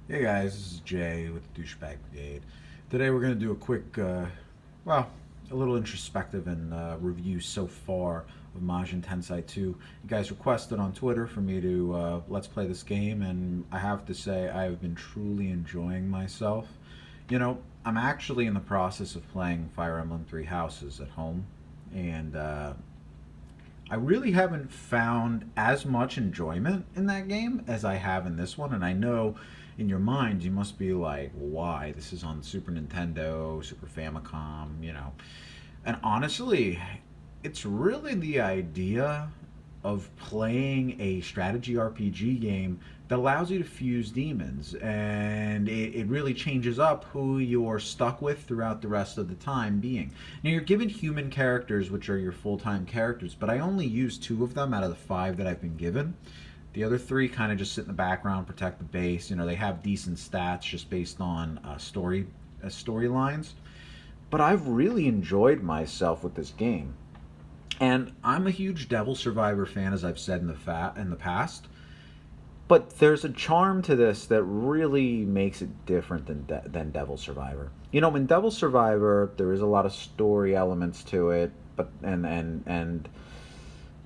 Hey guys, this is Jay with the Douchebag Brigade. Today we're going to do a quick, well, a little introspective and review so far of Majin Tensei II. You guys requested on Twitter for me to let's play this game, and I have to say I have been truly enjoying myself. I'm actually in the process of playing Fire Emblem Three Houses at home, and I really haven't found as much enjoyment in that game as I have in this one. And I know in your mind you must be like, why? This is on Super Nintendo, Super Famicom. And honestly, it's really the idea of playing a strategy RPG game that allows you to fuse demons, and it really changes up who you're stuck with throughout the rest of the time being. Now, you're given human characters, which are your full time characters, but I only use two of them out of the five that I've been given. The other three kind of just sit in the background, protect the base. They have decent stats just based on storylines. But I've really enjoyed myself with this game. And I'm a huge Devil Survivor fan, as I've said in the past. But there's a charm to this that really makes it different than Devil Survivor. In Devil Survivor, there is a lot of story elements to it, but and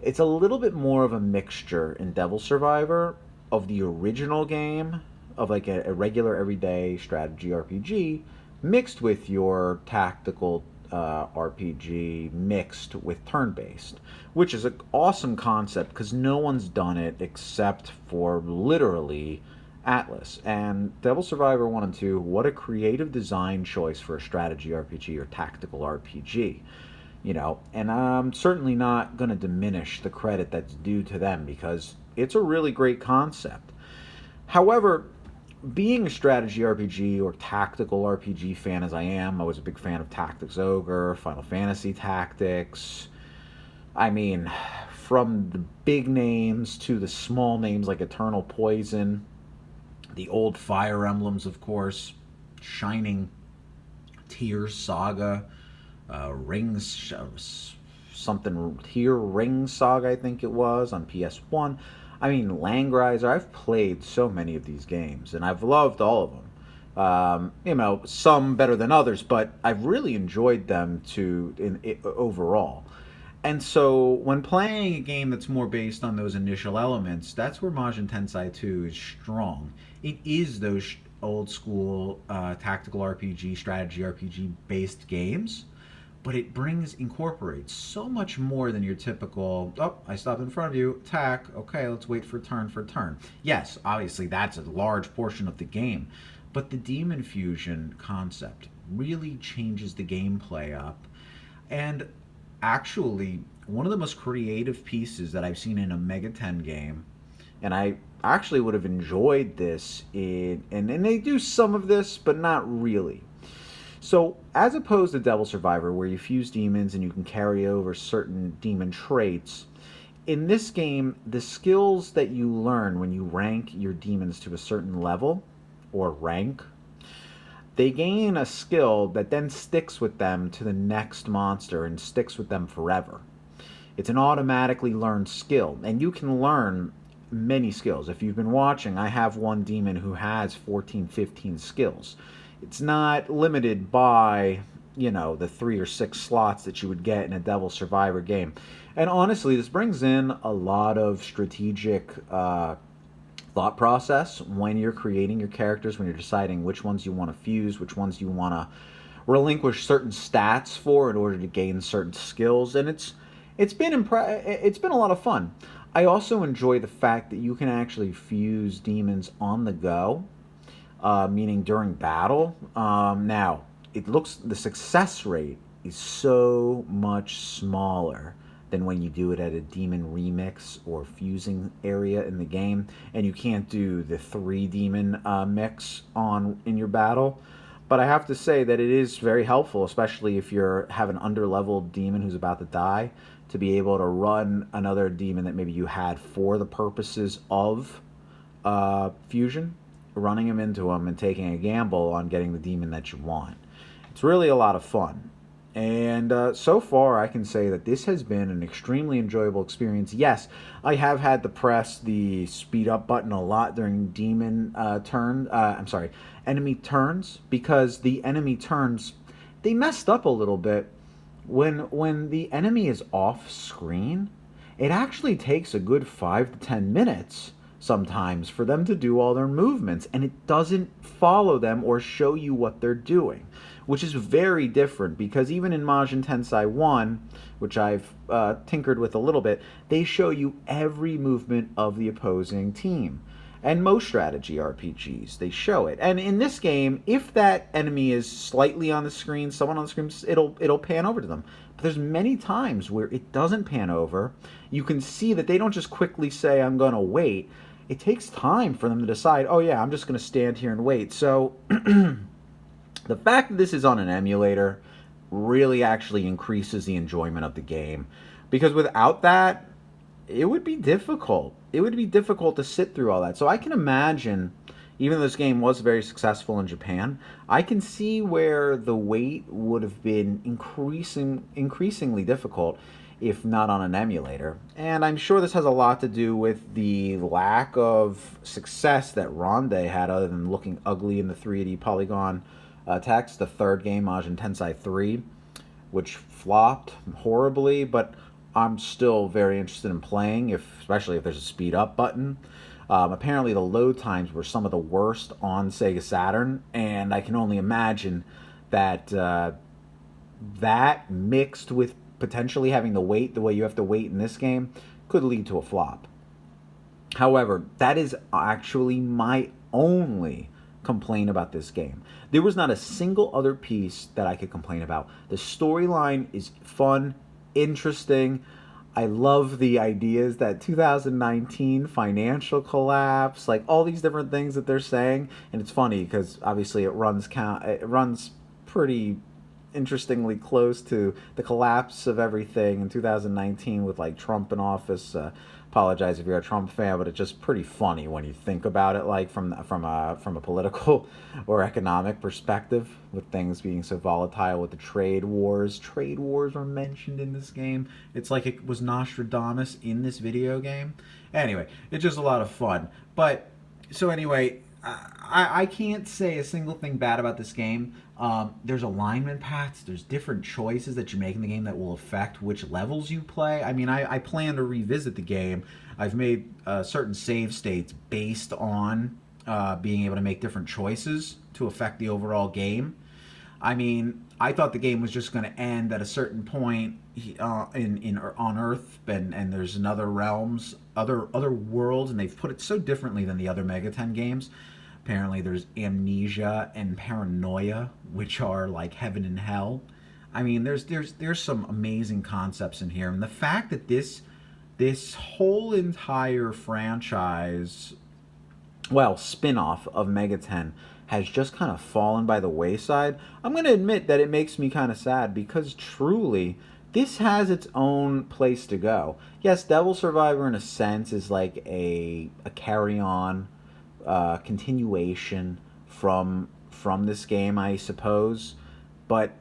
it's a little bit more of a mixture in Devil Survivor of the original game of like a regular everyday strategy RPG mixed with your tactical RPG mixed with turn based, which is an awesome concept because no one's done it except for literally Atlas. And Devil Survivor 1 and 2, what a creative design choice for a strategy RPG or tactical RPG. And I'm certainly not going to diminish the credit that's due to them because it's a really great concept. However, being a strategy RPG or tactical RPG fan as I am, I was a big fan of Tactics Ogre, Final Fantasy Tactics. I mean, from the big names to the small names like Eternal Poison, the old Fire Emblems, of course, Shining Tears Saga, Rings, something here, Ring Saga, I think it was, on PS1. I mean, Langriser, I've played so many of these games, and I've loved all of them. Some better than others, but I've really enjoyed them overall. And so, when playing a game that's more based on those initial elements, that's where Majin Tensei II is strong. It is those old school tactical RPG, strategy RPG based games, but it incorporates so much more than your typical, oh, I stopped in front of you, attack, okay, let's wait for turn. Yes, obviously that's a large portion of the game, but the demon fusion concept really changes the gameplay up. And actually, one of the most creative pieces that I've seen in a Mega 10 game, and I actually would have enjoyed this and they do some of this, but not really. So, as opposed to Devil Survivor, where you fuse demons and you can carry over certain demon traits, in this game, the skills that you learn when you rank your demons to a certain level or rank, they gain a skill that then sticks with them to the next monster and sticks with them forever. It's an automatically learned skill, and you can learn many skills. If you've been watching, I have one demon who has 14, 15 skills. It's not limited by, the 3 or 6 slots that you would get in a Devil Survivor game. And honestly, this brings in a lot of strategic thought process when you're creating your characters, when you're deciding which ones you want to fuse, which ones you want to relinquish certain stats for in order to gain certain skills, and it's been a lot of fun. I also enjoy the fact that you can actually fuse demons on the go, meaning during battle. Now, the success rate is so much smaller than when you do it at a demon remix or fusing area in the game, and you can't do the 3 demon mix on in your battle. But I have to say that it is very helpful, especially if you have an underleveled demon who's about to die, to be able to run another demon that maybe you had for the purposes of fusion, running him into him and taking a gamble on getting the demon that you want. It's really a lot of fun. And so far, I can say that this has been an extremely enjoyable experience. Yes, I have had to press the speed up button a lot during enemy turns, because the enemy turns, they messed up a little bit. When the enemy is off screen, it actually takes a good 5 to 10 minutes sometimes for them to do all their movements, and it doesn't follow them or show you what they're doing, which is very different, because even in Majin Tensei 1, which I've tinkered with a little bit, they show you every movement of the opposing team. And most strategy RPGs, they show it. And in this game, if that enemy is slightly on the screen, someone on the screen, it'll pan over to them. But there's many times where it doesn't pan over. You can see that they don't just quickly say, I'm going to wait. It takes time for them to decide, oh yeah, I'm just going to stand here and wait. So the fact that this is on an emulator really actually increases the enjoyment of the game, because without that, it would be difficult. It would be difficult to sit through all that. So I can imagine, even though this game was very successful in Japan, I can see where the wait would have been increasingly difficult if not on an emulator. And I'm sure this has a lot to do with the lack of success that Ronde had, other than looking ugly in the 3D polygon text. The third game, Majin Tensei III, which flopped horribly, but I'm still very interested in playing, especially if there's a speed up button. Apparently, the load times were some of the worst on Sega Saturn, and I can only imagine that that mixed with potentially having to wait the way you have to wait in this game could lead to a flop. However, that is actually my only complaint about this game. There was not a single other piece that I could complain about. The storyline is fun, interesting. I love the ideas that 2019 financial collapse, like all these different things that they're saying, and it's funny because obviously it runs pretty interestingly close to the collapse of everything in 2019 with like Trump in office. Apologize if you're a Trump fan, but it's just pretty funny when you think about it, like from a political or economic perspective, with things being so volatile with the trade wars. Trade wars are mentioned in this game. It's like it was Nostradamus in this video game. Anyway, it's just a lot of fun. But so anyway, I can't say a single thing bad about this game. There's alignment paths. There's different choices that you make in the game that will affect which levels you play. I mean, I plan to revisit the game. I've made certain save states based on being able to make different choices to affect the overall game. I mean, I thought the game was just going to end at a certain point in on Earth, and there's another realms, other worlds, and they've put it so differently than the other Megaten games. Apparently, there's amnesia and paranoia, which are like heaven and hell. I mean, there's some amazing concepts in here, and the fact that this whole entire franchise, well, spin-off of Megaten, has just kind of fallen by the wayside, I'm going to admit that it makes me kind of sad, because truly, this has its own place to go. Yes, Devil Survivor in a sense is like a carry-on continuation from this game, I suppose, but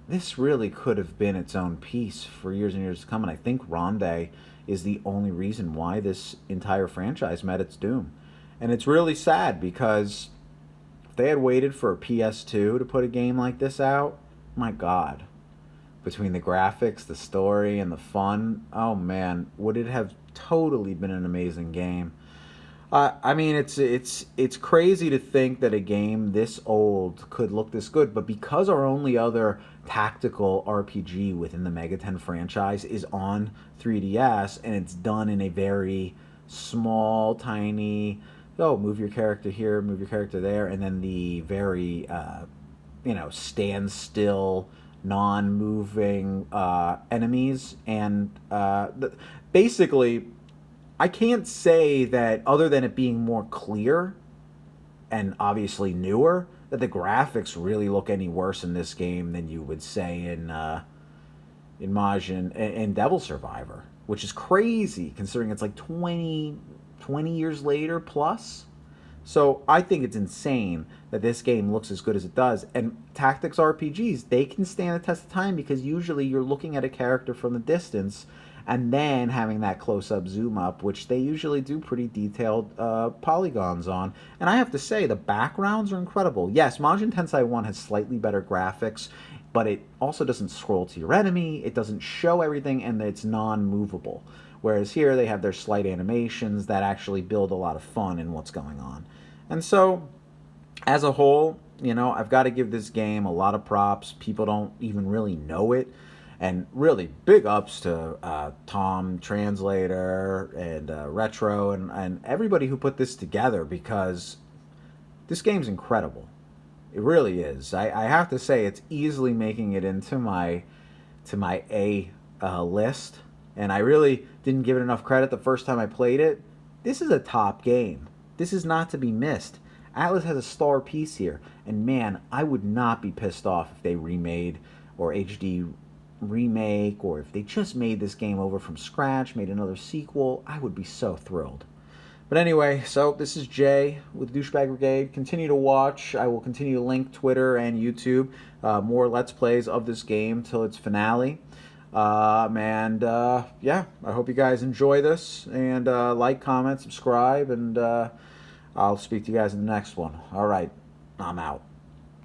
this really could have been its own piece for years and years to come, and I think Ronde is the only reason why this entire franchise met its doom. And it's really sad, because if they had waited for a PS2 to put a game like this out, my God, between the graphics, the story, and the fun, oh man, would it have totally been an amazing game. I mean, it's crazy to think that a game this old could look this good, but because our only other tactical RPG within the Megaten franchise is on 3DS, and it's done in a very small, tiny, oh, move your character here, move your character there, and then the very, stand still, non-moving enemies, and basically, I can't say that, other than it being more clear and obviously newer, that the graphics really look any worse in this game than you would say in Majin and Devil Survivor, which is crazy considering it's like 20 years later plus. So I think it's insane that this game looks as good as it does. And tactics RPGs, they can stand the test of time because usually you're looking at a character from the distance and then having that close up zoom up, which they usually do pretty detailed polygons on. And I have to say, the backgrounds are incredible. Yes, Majin Tensei 1 has slightly better graphics, but it also doesn't scroll to your enemy, it doesn't show everything, and it's non movable. Whereas here they have their slight animations that actually build a lot of fun in what's going on. And so, as a whole, I've got to give this game a lot of props. People don't even really know it. And really, big ups to Tom, Translator, and Retro, and everybody who put this together because this game's incredible. It really is. I have to say, it's easily making it into my A list, and I really didn't give it enough credit the first time I played it. This is a top game. This is not to be missed. Atlas has a star piece here, and man, I would not be pissed off if they remade or HD remake, or if they just made this game over from scratch, made another sequel. I would be so thrilled. But anyway, so this is Jay with Douchebag Brigade. Continue to watch. I will continue to link Twitter and YouTube. More Let's Plays of this game till its finale. Yeah, I hope you guys enjoy this. And like, comment, subscribe, and I'll speak to you guys in the next one. All right, I'm out.